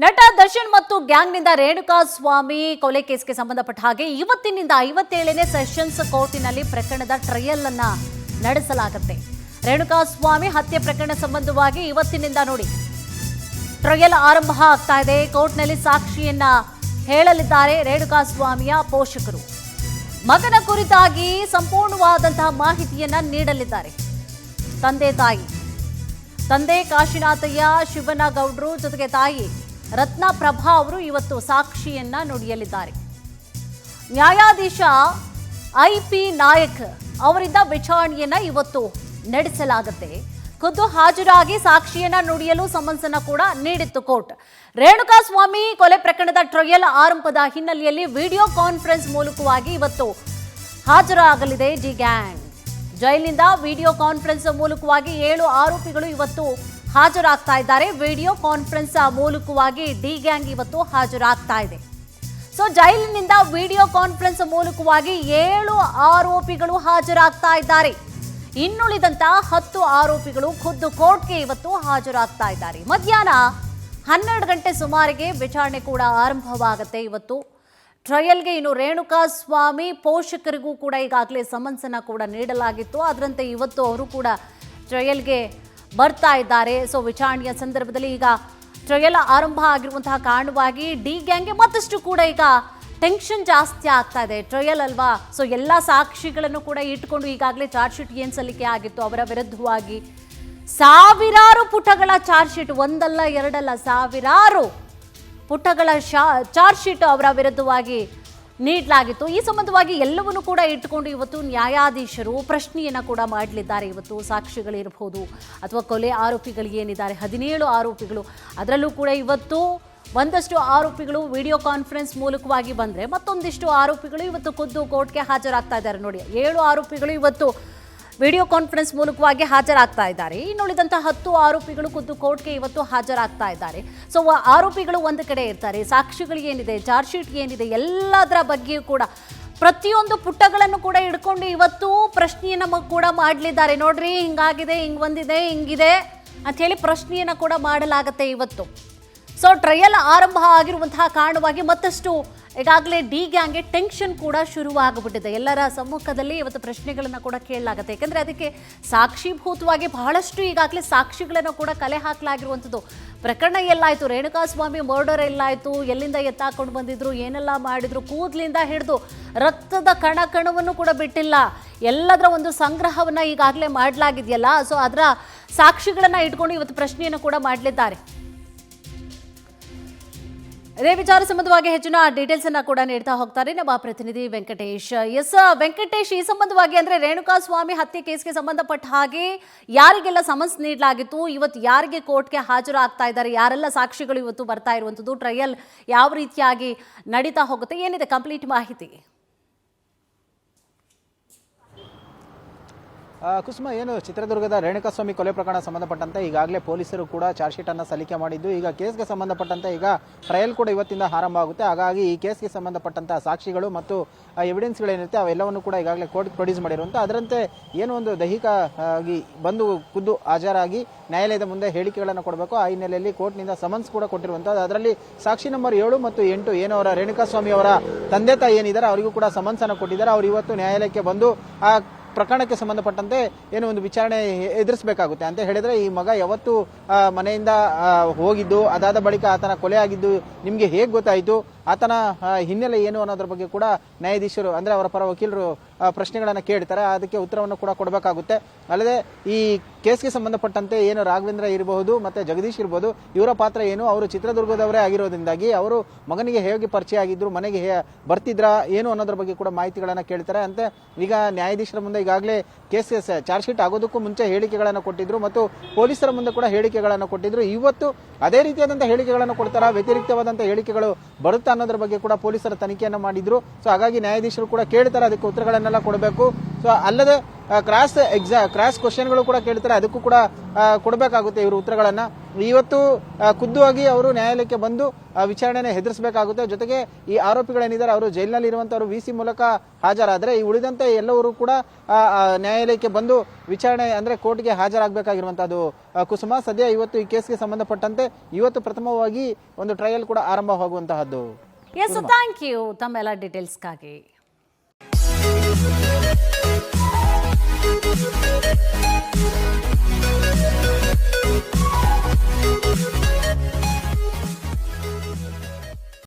ನಟ ದರ್ಶನ್ ಮತ್ತು ಗ್ಯಾಂಗ್ನಿಂದ ರೇಣುಕಾ ಸ್ವಾಮಿ ಕೊಲೆ ಕೇಸ್ಗೆ ಸಂಬಂಧಪಟ್ಟ ಹಾಗೆ ಇವತ್ತಿನಿಂದ 57ನೇ ಸೆಷನ್ಸ್ ಕೋರ್ಟಿನಲ್ಲಿ ಪ್ರಕರಣದ ಟ್ರಯಲ್ ಅನ್ನ ನಡೆಸಲಾಗುತ್ತೆ. ರೇಣುಕಾ ಸ್ವಾಮಿ ಹತ್ಯೆ ಪ್ರಕರಣ ಸಂಬಂಧವಾಗಿ ಇವತ್ತಿನಿಂದ ನೋಡಿ ಟ್ರಯಲ್ ಆರಂಭ ಆಗ್ತಾ ಇದೆ. ಕೋರ್ಟ್ನಲ್ಲಿ ಸಾಕ್ಷಿಯನ್ನ ಹೇಳಲಿದ್ದಾರೆ ರೇಣುಕಾ ಸ್ವಾಮಿಯ ಪೋಷಕರು. ಮಗನ ಕುರಿತಾಗಿ ಸಂಪೂರ್ಣವಾದಂತಹ ಮಾಹಿತಿಯನ್ನ ನೀಡಲಿದ್ದಾರೆ. ತಂದೆ ಕಾಶಿನಾಥಯ್ಯ ಶಿವನಗೌಡರು ಜೊತೆಗೆ ತಾಯಿ ರತ್ನಪ್ರಭಾ ಅವರು ಇವತ್ತು ಸಾಕ್ಷಿಯನ್ನ ನುಡಿಯಲಿದ್ದಾರೆ. ನ್ಯಾಯಾಧೀಶ IP ನಾಯಕ್ ಅವರಿಂದ ವಿಚಾರಣೆಯನ್ನ ಇವತ್ತು ನಡೆಸಲಾಗುತ್ತೆ. ಖುದ್ದು ಹಾಜರಾಗಿ ಸಾಕ್ಷಿಯನ್ನ ನುಡಿಯಲು ಸಮನ್ಸನ್ನ ಕೂಡ ನೀಡಿತ್ತು ಕೋರ್ಟ್. ರೇಣುಕಾ ಸ್ವಾಮಿ ಕೊಲೆ ಪ್ರಕರಣದ ಟ್ರಯಲ್ ಆರಂಭದ ಹಿನ್ನೆಲೆಯಲ್ಲಿ ವಿಡಿಯೋ ಕಾನ್ಫರೆನ್ಸ್ ಮೂಲಕವಾಗಿ ಇವತ್ತು ಹಾಜರಾಗಲಿದೆ ಡಿ ಗ್ಯಾಂಗ್. ಜೈಲಿನಿಂದ ವಿಡಿಯೋ ಕಾನ್ಫರೆನ್ಸ್ ಮೂಲಕವಾಗಿ 7 ಆರೋಪಿಗಳು ಇವತ್ತು ಹಾಜರಾಗ್ತಾ ಇದ್ದಾರೆ. ವಿಡಿಯೋ ಕಾನ್ಫರೆನ್ಸ್ ಮೂಲಕವಾಗಿ ಡಿ ಗ್ಯಾಂಗ್ ಇವತ್ತು ಹಾಜರಾಗ್ತಾ ಇದೆ. ಸೊ ಜೈಲಿನಿಂದ ವಿಡಿಯೋ ಕಾನ್ಫರೆನ್ಸ್ ಮೂಲಕವಾಗಿ 7 ಆರೋಪಿಗಳು ಹಾಜರಾಗ್ತಾ ಇದ್ದಾರೆ. ಇನ್ನುಳಿದಂತ 10 ಆರೋಪಿಗಳು ಖುದ್ದು ಕೋರ್ಟ್ಗೆ ಇವತ್ತು ಹಾಜರಾಗ್ತಾ ಇದ್ದಾರೆ. ಮಧ್ಯಾಹ್ನ 12 ಗಂಟೆ ಸುಮಾರಿಗೆ ವಿಚಾರಣೆ ಕೂಡ ಆರಂಭವಾಗುತ್ತೆ. ಇವತ್ತು ಟ್ರಯಲ್ಗೆ ಇನ್ನು ರೇಣುಕಾ ಸ್ವಾಮಿ ಪೋಷಕರಿಗೂ ಕೂಡ ಈಗಾಗಲೇ ಸಮನ್ಸನ್ನ ಕೂಡ ನೀಡಲಾಗಿತ್ತು. ಅದರಂತೆ ಇವತ್ತು ಅವರು ಕೂಡ ಟ್ರಯಲ್ಗೆ ಬರ್ತಾ ಇದ್ದಾರೆ. ಸೊ ವಿಚಾರಣೆಯ ಸಂದರ್ಭದಲ್ಲಿ ಈಗ ಟ್ರಯಲ್ ಆರಂಭ ಆಗಿರುವಂತಹ ಕಾರಣವಾಗಿ ಡಿ ಗ್ಯಾಂಗ್ಗೆ ಮತ್ತಷ್ಟು ಕೂಡ ಈಗ ಟೆನ್ಷನ್ ಜಾಸ್ತಿ ಆಗ್ತಾ ಇದೆ. ಟ್ರಯಲ್ ಅಲ್ವಾ, ಸೊ ಎಲ್ಲ ಸಾಕ್ಷಿಗಳನ್ನು ಕೂಡ ಇಟ್ಕೊಂಡು ಈಗಾಗಲೇ ಚಾರ್ಜ್ ಶೀಟ್ ಏನು ಸಲ್ಲಿಕೆ ಆಗಿತ್ತು ಅವರ ವಿರುದ್ಧವಾಗಿ ಸಾವಿರಾರು ಪುಟಗಳ ಚಾರ್ಜ್ ಶೀಟ್, ಒಂದಲ್ಲ ಎರಡಲ್ಲ ಸಾವಿರಾರು ಪುಟಗಳ ಚಾರ್ಜ್ ಶೀಟ್ ಅವರ ವಿರುದ್ಧವಾಗಿ ನೀಡಲಾಗಿತ್ತು. ಈ ಸಂಬಂಧವಾಗಿ ಎಲ್ಲವನ್ನೂ ಕೂಡ ಇಟ್ಟುಕೊಂಡು ಇವತ್ತು ನ್ಯಾಯಾಧೀಶರು ಪ್ರಶ್ನೆಯನ್ನು ಕೂಡ ಮಾಡಲಿದ್ದಾರೆ. ಇವತ್ತು ಸಾಕ್ಷಿಗಳಿರಬಹುದು ಅಥವಾ ಕೊಲೆ ಆರೋಪಿಗಳಿಗೆ ಏನಿದ್ದಾರೆ 17 ಆರೋಪಿಗಳು, ಅದರಲ್ಲೂ ಕೂಡ ಇವತ್ತು ಒಂದಷ್ಟು ಆರೋಪಿಗಳು ವಿಡಿಯೋ ಕಾನ್ಫರೆನ್ಸ್ ಮೂಲಕವಾಗಿ ಬಂದರೆ ಮತ್ತೊಂದಿಷ್ಟು ಆರೋಪಿಗಳು ಇವತ್ತು ಖುದ್ದು ಕೋರ್ಟ್ಗೆ ಹಾಜರಾಗ್ತಾ ಇದ್ದಾರೆ. ನೋಡಿ, 7 ಆರೋಪಿಗಳು ಇವತ್ತು ವಿಡಿಯೋ ಕಾನ್ಫರೆನ್ಸ್ ಮೂಲಕವಾಗಿ ಹಾಜರಾಗ್ತಾ ಇದ್ದಾರೆ. ಇನ್ನುಳಿದಂಥ 10 ಆರೋಪಿಗಳು ಖುದ್ದು ಕೋರ್ಟ್ಗೆ ಇವತ್ತು ಹಾಜರಾಗ್ತಾ ಇದ್ದಾರೆ. ಸೊ ಆರೋಪಿಗಳು ಒಂದು ಕಡೆ ಇರ್ತಾರೆ, ಸಾಕ್ಷಿಗಳು ಏನಿದೆ, ಚಾರ್ಜ್ ಶೀಟ್ ಏನಿದೆ, ಎಲ್ಲದರ ಬಗ್ಗೆಯೂ ಕೂಡ ಪ್ರತಿಯೊಂದು ಪುಟಗಳನ್ನು ಕೂಡ ಹಿಡ್ಕೊಂಡು ಇವತ್ತು ಪ್ರಶ್ನೆಯನ್ನು ಕೂಡ ಮಾಡಲಿದ್ದಾರೆ. ನೋಡ್ರಿ, ಹಿಂಗಾಗಿದೆ, ಹಿಂಗೆ ಬಂದಿದೆ, ಹಿಂಗಿದೆ ಅಂಥೇಳಿ ಪ್ರಶ್ನೆಯನ್ನು ಕೂಡ ಮಾಡಲಾಗುತ್ತೆ ಇವತ್ತು. ಸೊ ಟ್ರಯಲ್ ಆರಂಭ ಆಗಿರುವಂತಹ ಕಾರಣವಾಗಿ ಮತ್ತಷ್ಟು ಈಗಾಗಲೇ ಡಿ ಗ್ಯಾಂಗ್ಗೆ ಟೆನ್ಷನ್ ಕೂಡ ಶುರುವಾಗ್ಬಿಟ್ಟಿದೆ. ಎಲ್ಲರ ಸಮ್ಮುಖದಲ್ಲಿ ಇವತ್ತು ಪ್ರಶ್ನೆಗಳನ್ನು ಕೂಡ ಕೇಳಲಾಗುತ್ತೆ. ಯಾಕಂದರೆ ಅದಕ್ಕೆ ಸಾಕ್ಷೀಭೂತವಾಗಿ ಬಹಳಷ್ಟು ಈಗಾಗಲೇ ಸಾಕ್ಷಿಗಳನ್ನು ಕೂಡ ಕಲೆ ಹಾಕಲಾಗಿರುವಂಥದ್ದು. ಪ್ರಕರಣ ಎಲ್ಲಾಯಿತು, ರೇಣುಕಾ ಸ್ವಾಮಿ ಮರ್ಡರ್ ಎಲ್ಲಾಯಿತು, ಎಲ್ಲಿಂದ ಎತ್ತಾಕೊಂಡು ಬಂದಿದ್ರು, ಏನೆಲ್ಲ ಮಾಡಿದ್ರು, ಕೂದಲಿಂದ ಹಿಡಿದು ರಕ್ತದ ಕಣವನ್ನು ಕೂಡ ಬಿಟ್ಟಿಲ್ಲ. ಎಲ್ಲದರ ಒಂದು ಸಂಗ್ರಹವನ್ನು ಈಗಾಗಲೇ ಮಾಡಲಾಗಿದೆಯಲ್ಲ, ಸೊ ಅದರ ಸಾಕ್ಷಿಗಳನ್ನು ಇಟ್ಕೊಂಡು ಇವತ್ತು ಪ್ರಶ್ನೆಯನ್ನು ಕೂಡ ಮಾಡಲಿದ್ದಾರೆ. ಇದೇ ವಿಚಾರ ಸಂಬಂಧವಾಗಿ ಹೆಚ್ಚಿನ ಡೀಟೇಲ್ಸ್ ಅನ್ನ ಕೂಡ ನೀಡ್ತಾ ಹೋಗ್ತಾರೆ ನಮ್ಮ ಪ್ರತಿನಿಧಿ ವೆಂಕಟೇಶ್. ವೆಂಕಟೇಶ್, ಈ ಸಂಬಂಧವಾಗಿ ಅಂದ್ರೆ ರೇಣುಕಾ ಸ್ವಾಮಿ ಹತ್ಯೆ ಕೇಸ್ಗೆ ಸಂಬಂಧಪಟ್ಟ ಹಾಗೆ ಯಾರಿಗೆಲ್ಲ ಸಮನ್ಸ್ ನೀಡಲಾಗಿತ್ತು, ಇವತ್ತು ಯಾರಿಗೆ ಕೋರ್ಟ್ಗೆ ಹಾಜರಾಗ್ತಾ ಇದ್ದಾರೆ, ಯಾರೆಲ್ಲ ಸಾಕ್ಷಿಗಳು ಇವತ್ತು ಬರ್ತಾ ಇರುವಂಥದ್ದು, ಟ್ರಯಲ್ ಯಾವ ರೀತಿಯಾಗಿ ನಡೀತಾ ಹೋಗುತ್ತೆ, ಏನಿದೆ ಕಂಪ್ಲೀಟ್ ಮಾಹಿತಿ? ಕುಸುಮ, ಏನು ಚಿತ್ರದುರ್ಗದ ರೇಣುಕಾಸ್ವಾಮಿ ಕೊಲೆ ಪ್ರಕರಣ ಸಂಬಂಧಪಟ್ಟಂತೆ ಈಗಾಗಲೇ ಪೊಲೀಸರು ಕೂಡ ಚಾರ್ಜ್ ಶೀಟ್ ಅನ್ನು ಸಲ್ಲಿಕೆ ಮಾಡಿದ್ದು, ಈಗ ಕೇಸ್ಗೆ ಸಂಬಂಧಪಟ್ಟಂತೆ ಈಗ ಟ್ರಯಲ್ ಕೂಡ ಇವತ್ತಿಂದ ಆರಂಭ ಆಗುತ್ತೆ. ಹಾಗಾಗಿ ಈ ಕೇಸ್ಗೆ ಸಂಬಂಧಪಟ್ಟಂತಹ ಸಾಕ್ಷಿಗಳು ಮತ್ತು ಎವಿಡೆನ್ಸ್ಗಳೇನಿರುತ್ತೆ ಅವೆಲ್ಲವನ್ನು ಕೂಡ ಈಗಾಗಲೇ ಕೋರ್ಟ್ ಪ್ರೊಡ್ಯೂಸ್ ಮಾಡಿರುವಂಥ ಅದರಂತೆ ಏನು ಒಂದು ದೈಹಿಕ ಆಗಿ ಬಂದು ಖುದ್ದು ಹಾಜರಾಗಿ ನ್ಯಾಯಾಲಯದ ಮುಂದೆ ಹೇಳಿಕೆಗಳನ್ನು ಕೊಡಬೇಕು. ಆ ಹಿನ್ನೆಲೆಯಲ್ಲಿ ಕೋರ್ಟ್ನಿಂದ ಸಮನ್ಸ್ ಕೂಡ ಕೊಟ್ಟಿರುವಂಥದ್ದು. ಅದರಲ್ಲಿ ಸಾಕ್ಷಿ ನಂಬರ್ 7 ಮತ್ತು 8 ಏನು ಅವರ ರೇಣುಕಾಸ್ವಾಮಿ ಅವರ ತಂದೆ ತಾಯಿ ಏನಿದ್ದಾರೆ ಅವರಿಗೂ ಕೂಡ ಸಮನ್ಸ್ ಅನ್ನು ಕೊಟ್ಟಿದ್ದಾರೆ. ಅವರು ಇವತ್ತು ನ್ಯಾಯಾಲಯಕ್ಕೆ ಬಂದು ಆ ಪ್ರಕರಣಕ್ಕೆ ಸಂಬಂಧಪಟ್ಟಂತೆ ಏನು ಒಂದು ವಿಚಾರಣೆ ಎದುರಿಸಬೇಕಾಗುತ್ತೆ ಅಂತ ಹೇಳಿದ್ರೆ, ಈ ಮಗ ಯಾವತ್ತು ಮನೆಯಿಂದ ಹೋಗಿದ್ದು, ಅದಾದ ಬಳಿಕ ಆತನ ಕೊಲೆ ಆಗಿದ್ದು ನಿಮಗೆ ಹೇಗೆ ಗೊತ್ತಾಯಿತು, ಆತನ ಹಿನ್ನೆಲೆ ಏನು ಅನ್ನೋದ್ರ ಬಗ್ಗೆ ಕೂಡ ನ್ಯಾಯಾಧೀಶರು ಅಂದ್ರೆ ಅವರ ಪರ ವಕೀಲರು ಪ್ರಶ್ನೆಗಳನ್ನು ಕೇಳ್ತಾರೆ. ಅದಕ್ಕೆ ಉತ್ತರವನ್ನು ಕೂಡ ಕೊಡಬೇಕಾಗುತ್ತೆ. ಅಲ್ಲದೆ ಈ ಕೇಸ್ಗೆ ಸಂಬಂಧಪಟ್ಟಂತೆ ಏನು ರಾಘವೇಂದ್ರ ಇರಬಹುದು ಮತ್ತೆ ಜಗದೀಶ್ ಇರಬಹುದು, ಇವರ ಪಾತ್ರ ಏನು, ಅವರು ಚಿತ್ರದುರ್ಗದವರೇ ಆಗಿರೋದ್ರಿಂದಾಗಿ ಅವರು ಮಗನಿಗೆ ಹೇಗೆ ಪರಿಚಯ ಆಗಿದ್ರು, ಮನೆಗೆ ಬರ್ತಿದ್ರ ಏನು ಅನ್ನೋದ್ರ ಬಗ್ಗೆ ಕೂಡ ಮಾಹಿತಿಗಳನ್ನು ಕೇಳ್ತಾರೆ. ಅಂತೆ ಈಗ ನ್ಯಾಯಾಧೀಶರ ಮುಂದೆ ಈಗಾಗಲೇ ಕೇಸ್ ಚಾರ್ಜ್ ಶೀಟ್ ಆಗೋದಕ್ಕೂ ಮುಂಚೆ ಹೇಳಿಕೆಗಳನ್ನು ಕೊಟ್ಟಿದ್ರು ಮತ್ತು ಪೊಲೀಸರ ಮುಂದೆ ಕೂಡ ಹೇಳಿಕೆಗಳನ್ನು ಕೊಟ್ಟಿದ್ರು. ಇವತ್ತು ಅದೇ ರೀತಿಯಾದಂತಹ ಹೇಳಿಕೆಗಳನ್ನು ಕೊಡ್ತಾರ, ವ್ಯತಿರಿಕ್ತವಾದಂತಹ ಹೇಳಿಕೆಗಳು ಬರುತ್ತಾ ಅನ್ನೋದ್ರ ಬಗ್ಗೆ ಕೂಡ ಪೊಲೀಸರ ತನಿಖೆಯನ್ನು ಮಾಡಿದ್ರು. ಸೊ ಹಾಗಾಗಿ ನ್ಯಾಯಾಧೀಶರು ಕೂಡ ಕೇಳ್ತಾರೆ, ಅದಕ್ಕೆ ಉತ್ತರಗಳನ್ನೆಲ್ಲ ಕೊಡಬೇಕು. ಸೊ ಅಲ್ಲದೆ ಕ್ರಾಸ್ ಕ್ವಶನ್ಗಳು ಕೂಡ ಕೇಳ್ತಾರೆ, ಅದಕ್ಕೂ ಕೂಡ ಕೊಡಬೇಕಾಗುತ್ತೆ ಇವರು ಉತ್ತರಗಳನ್ನ. ಇವತ್ತು ಖುದ್ದುವಾಗಿ ಅವರು ನ್ಯಾಯಾಲಯಕ್ಕೆ ಬಂದು ವಿಚಾರಣೆನ ಹೆದರಿಸಬೇಕಾಗುತ್ತೆ. ಜೊತೆಗೆ ಈ ಆರೋಪಿಗಳೇನಿದ್ದಾರೆ ಅವರು ಜೈಲಿನಲ್ಲಿ ಇರುವಂತವರು VC ಮೂಲಕ ಹಾಜರಾದರೆ, ಈ ಉಳಿದಂತೆ ಎಲ್ಲವರು ಕೂಡ ನ್ಯಾಯಾಲಯಕ್ಕೆ ಬಂದು ವಿಚಾರಣೆ ಅಂದ್ರೆ ಕೋರ್ಟ್ಗೆ ಹಾಜರಾಗಬೇಕಾಗಿರುವಂತಹದ್ದು. ಕುಸುಮ, ಸದ್ಯ ಇವತ್ತು ಈ ಕೇಸ್ಗೆ ಸಂಬಂಧಪಟ್ಟಂತೆ ಇವತ್ತು ಪ್ರಥಮವಾಗಿ ಒಂದು ಟ್ರಯಲ್ ಕೂಡ ಆರಂಭವಾಗುವಂತಹದ್ದು. ಥ್ಯಾಂಕ್ ಯು ತಮ್ಮೆಲ್ಲ ಡೀಟೇಲ್ಸ್ಗಾಗಿ.